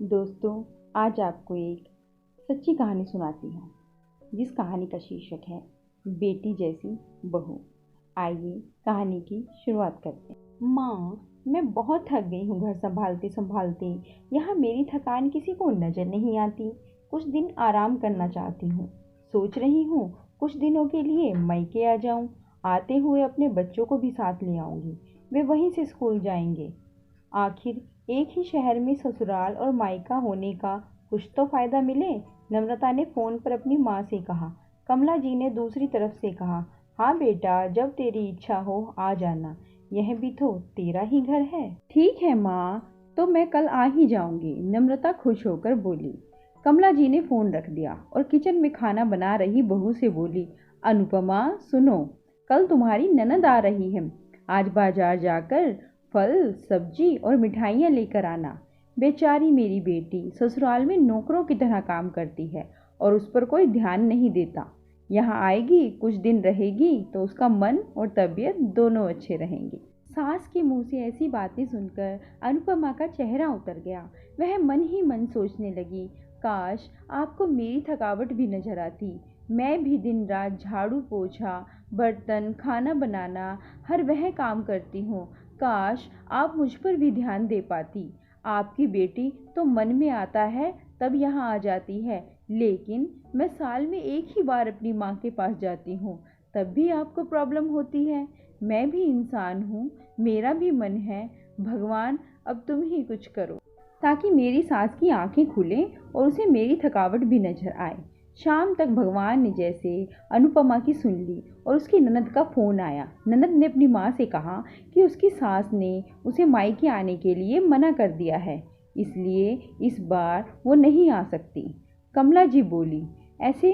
दोस्तों, आज आपको एक सच्ची कहानी सुनाती हूँ जिस कहानी का शीर्षक है बेटी जैसी बहू। आइए कहानी की शुरुआत करते हैं। माँ, मैं बहुत थक गई हूँ घर संभालते संभालते। यहाँ मेरी थकान किसी को नजर नहीं आती। कुछ दिन आराम करना चाहती हूँ। सोच रही हूँ कुछ दिनों के लिए मायके आ जाऊँ। आते हुए अपने बच्चों को भी साथ ले आऊँगी। वे वहीं से स्कूल जाएंगे। आखिर एक ही शहर में ससुराल और मायका होने का कुछ तो फायदा मिले। नम्रता ने फोन पर अपनी माँ से कहा। कमला जी ने दूसरी तरफ से कहा, हाँ बेटा, जब तेरी इच्छा हो आ जाना। यह भी तो तेरा ही घर है। ठीक है माँ, तो मैं कल आ ही जाऊंगी, नम्रता खुश होकर बोली। कमला जी ने फोन रख दिया और किचन में खाना बना रही बहू से बोली, अनुपमा सुनो, कल तुम्हारी ननद आ रही है। आज बाजार जाकर फल सब्जी और मिठाइयाँ लेकर आना। बेचारी मेरी बेटी ससुराल में नौकरों की तरह काम करती है और उस पर कोई ध्यान नहीं देता। यहाँ आएगी, कुछ दिन रहेगी तो उसका मन और तबीयत दोनों अच्छे रहेंगे। सास के मुंह से ऐसी बातें सुनकर अनुपमा का चेहरा उतर गया। वह मन ही मन सोचने लगी, काश आपको मेरी थकावट भी नजर आती। मैं भी दिन रात झाड़ू पोछा, बर्तन, खाना बनाना, हर वह काम करती हूँ। काश आप मुझ पर भी ध्यान दे पाती। आपकी बेटी तो मन में आता है तब यहाँ आ जाती है, लेकिन मैं साल में एक ही बार अपनी माँ के पास जाती हूँ, तब भी आपको प्रॉब्लम होती है। मैं भी इंसान हूँ, मेरा भी मन है। भगवान, अब तुम ही कुछ करो ताकि मेरी सास की आंखें खुलें और उसे मेरी थकावट भी नजर आए। शाम तक भगवान ने जैसे अनुपमा की सुन ली और उसकी ननद का फोन आया। ननद ने अपनी माँ से कहा कि उसकी सास ने उसे मायके आने के लिए मना कर दिया है, इसलिए इस बार वो नहीं आ सकती। कमला जी बोली, ऐसे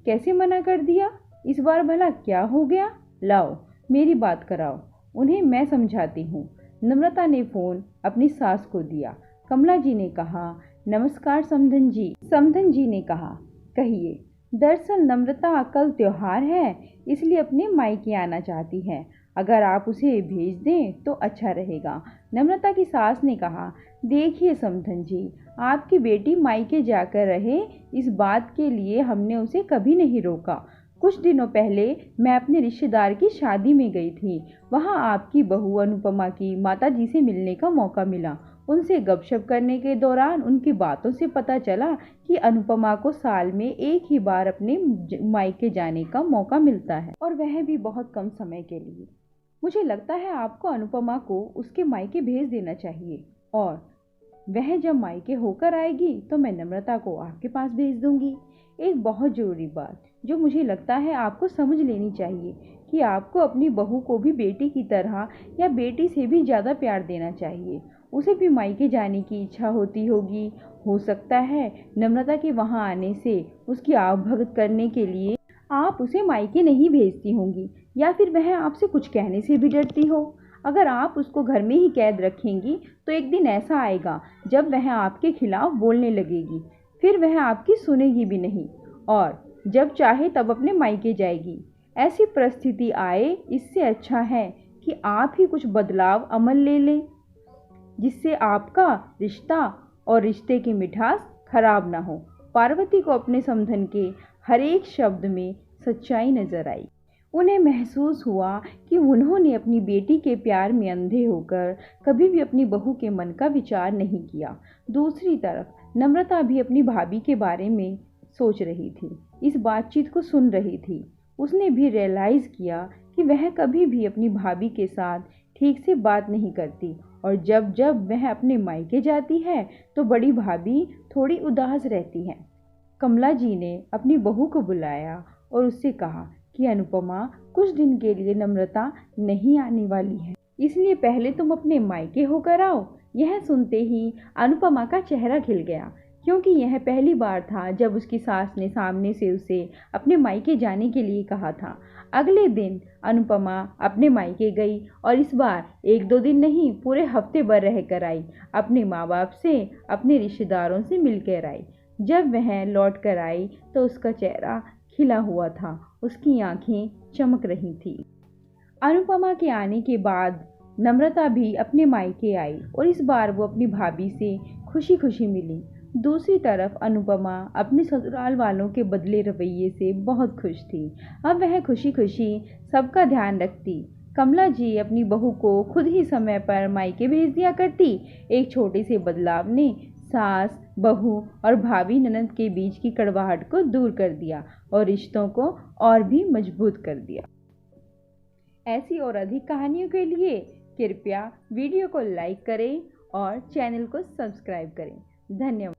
कैसे मना कर दिया? इस बार भला क्या हो गया? लाओ मेरी बात कराओ, उन्हें मैं समझाती हूँ। नम्रता ने फोन अपनी सास को दिया। कमला जी ने कहा, नमस्कार समधन जी। समधन जी ने कहा, कहिए। दरअसल नम्रता कल त्योहार है, इसलिए अपने मायके आना चाहती है। अगर आप उसे भेज दें तो अच्छा रहेगा। नम्रता की सास ने कहा, देखिए समधन जी, आपकी बेटी मायके जाकर रहे, इस बात के लिए हमने उसे कभी नहीं रोका। कुछ दिनों पहले मैं अपने रिश्तेदार की शादी में गई थी। वहाँ आपकी बहू अनुपमा की माताजी से मिलने का मौका मिला। उनसे गपशप करने के दौरान उनकी बातों से पता चला कि अनुपमा को साल में एक ही बार अपने मायके जाने का मौका मिलता है, और वह भी बहुत कम समय के लिए। मुझे लगता है आपको अनुपमा को उसके मायके भेज देना चाहिए, और वह जब मायके होकर आएगी तो मैं नम्रता को आपके पास भेज दूंगी। एक बहुत ज़रूरी बात जो मुझे लगता है आपको समझ लेनी चाहिए कि आपको अपनी बहू को भी बेटी की तरह या बेटी से भी ज़्यादा प्यार देना चाहिए। उसे भी मायके जाने की इच्छा होती होगी। हो सकता है नम्रता के वहाँ आने से उसकी आवभगत करने के लिए आप उसे मायके नहीं भेजती होंगी, या फिर वह आपसे कुछ कहने से भी डरती हो। अगर आप उसको घर में ही कैद रखेंगी तो एक दिन ऐसा आएगा जब वह आपके खिलाफ बोलने लगेगी, फिर वह आपकी सुनेगी भी नहीं, और जब चाहे तब अपने मायके जाएगी। ऐसी परिस्थिति आए, इससे अच्छा है कि आप ही कुछ बदलाव अमल ले लें, जिससे आपका रिश्ता और रिश्ते की मिठास खराब ना हो। पार्वती को अपने समधन के हर एक शब्द में सच्चाई नजर आई। उन्हें महसूस हुआ कि उन्होंने अपनी बेटी के प्यार में अंधे होकर कभी भी अपनी बहू के मन का विचार नहीं किया। दूसरी तरफ नम्रता भी अपनी भाभी के बारे में सोच रही थी, इस बातचीत को सुन रही थी। उसने भी रियलाइज़ किया कि वह कभी भी अपनी भाभी के साथ ठीक से बात नहीं करती, और जब जब वह अपने मायके जाती है तो बड़ी भाभी थोड़ी उदास रहती है। कमला जी ने अपनी बहू को बुलाया और उससे कहा कि अनुपमा, कुछ दिन के लिए नम्रता नहीं आने वाली है, इसलिए पहले तुम अपने मायके होकर आओ। यह सुनते ही अनुपमा का चेहरा खिल गया, क्योंकि यह पहली बार था जब उसकी सास ने सामने से उसे अपने मायके जाने के लिए कहा था। अगले दिन अनुपमा अपने मायके गई, और इस बार एक दो दिन नहीं, पूरे हफ्ते भर रह कर आई। अपने माँ बाप से, अपने रिश्तेदारों से मिलकर आई। जब वह लौट कर आई तो उसका चेहरा खिला हुआ था, उसकी आंखें चमक रही थी। अनुपमा के आने के बाद नम्रता भी अपने मायके आई और इस बार वो अपनी भाभी से खुशी खुशी मिली। दूसरी तरफ अनुपमा अपने ससुराल वालों के बदले रवैये से बहुत खुश थी। अब वह खुशी खुशी सबका ध्यान रखती। कमला जी अपनी बहू को खुद ही समय पर मायके भेज दिया करती। एक छोटे से बदलाव ने सास, बहू और भाभी ननद के बीच की कड़वाहट को दूर कर दिया और रिश्तों को और भी मजबूत कर दिया। ऐसी और अधिक कहानियों के लिए कृपया वीडियो को लाइक करें और चैनल को सब्सक्राइब करें। धन्यवाद।